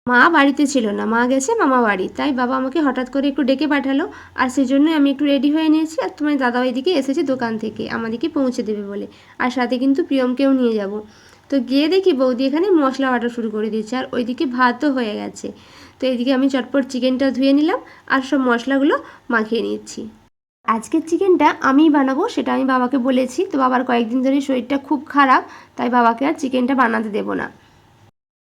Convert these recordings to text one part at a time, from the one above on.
মা বাড়িতে ছিল না, মা গেছে মামা বাড়ি, তাই বাবা আমাকে হঠাৎ করে একটু ডেকে পাঠালো, আর সেজন্যই আমি একটু রেডি হয়ে নিয়েছি। আর তোমার দাদা ওইদিকে এসেছে দোকান থেকে আমাদেরকে পৌঁছে দেবে বলে, আর সাথে কিন্তু প্রিয়মকেও নিয়ে যাব। তো গিয়ে দেখি বৌদি এখানে মশলা বাটা শুরু করে দিয়েছে, আর ওইদিকে ভাতও হয়ে গেছে। তো এইদিকে আমি চটপট চিকেনটা ধুয়ে নিলাম আর সব মশলাগুলো মাখিয়ে নিচ্ছি। আজকের চিকেনটা আমিই বানাবো, সেটা আমি বাবাকে বলেছি। তো বাবার কয়েকদিন ধরে শরীরটা খুব খারাপ, তাই বাবাকে আর চিকেনটা বানাতে দেবো না।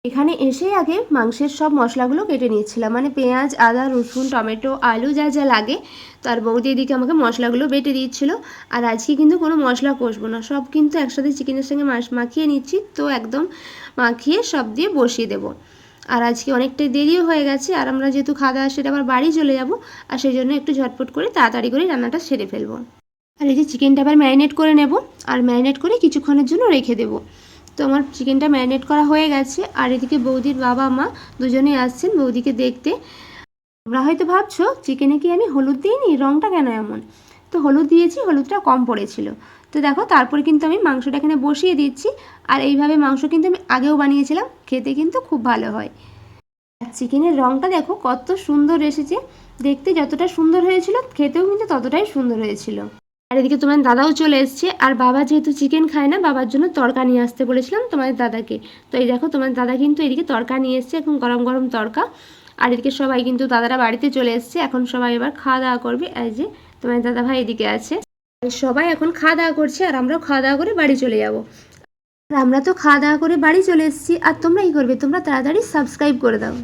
এখানে এসেই আগে মাংসের সব মশলাগুলো কেটে নিচ্ছিলাম, মানে পেঁয়াজ, আদা, রসুন, টমেটো, আলু যা যা লাগে। তার বৌদি এদিকে আমাকে মশলাগুলো বেটে দিচ্ছিল। আর আজকে কিন্তু কোনো মশলা কষবো না, সব কিন্তু একসাথে চিকেনের সঙ্গে মাখিয়ে নিচ্ছি। তো একদম মাখিয়ে সব দিয়ে বসিয়ে দেবো। আর আজকে অনেকটাই দেরিও হয়ে গেছে, আর আমরা যেহেতু খাওয়া দাওয়া সেটা আবার বাড়ি চলে যাব, আর সেই জন্য একটু ঝটপট করে তাড়াতাড়ি করে রান্নাটা সেরে ফেলবো। আর এই যে চিকেনটা আবার ম্যারিনেট করে নেব, আর ম্যারিনেট করে কিছুক্ষণের জন্য রেখে দেবো। তো আমার চিকেনটা ম্যারিনেট করা হয়ে গেছে, আর এদিকে বৌদির বাবা মা দুজনেই আসছেন বৌদিকে দেখতে। তোমরা হয়তো ভাবছো চিকেনে কি আমি হলুদ দিইনি, রঙটা কেন এমন? তো হলুদ দিয়েছি, হলুদটা কম পড়েছিল। তো দেখো তারপরে কিন্তু আমি মাংসটা এখানে বসিয়ে দিচ্ছি। আর এইভাবে মাংস কিন্তু আমি আগেও বানিয়েছিলাম, খেতে কিন্তু খুব ভালো হয়। আর চিকেনের রঙটা দেখো কত সুন্দর এসেছে, দেখতে যতটা সুন্দর হয়েছিল খেতেও কিন্তু ততটাই সুন্দর হয়েছিল। আর এদিকে তোমার দাদাও চলে এসছে, আর বাবা যেহেতু চিকেন খায় না, বাবার জন্য তড়কা নিয়ে আসতে বলেছিলাম তোমাদের দাদাকে। তো এই দেখো তোমার দাদা কিন্তু এদিকে তড়কা নিয়ে এসছে, এখন গরম গরম তড়কা। আর এদিকে সবাই কিন্তু দাদারা বাড়িতে চলে এসছে, এখন সবাই এবার খাওয়া দাওয়া করবে। এই যে তোমার দাদা ভাই এদিকে আছে, সবাই এখন খাওয়া দাওয়া করছে, আর আমরাও খাওয়া দাওয়া করে বাড়ি চলে যাব। আর আমরা তো খাওয়া দাওয়া করে বাড়ি চলে এসেছি, আর তোমরা কী করবে, তোমরা তাড়াতাড়ি সাবস্ক্রাইব করে দাও।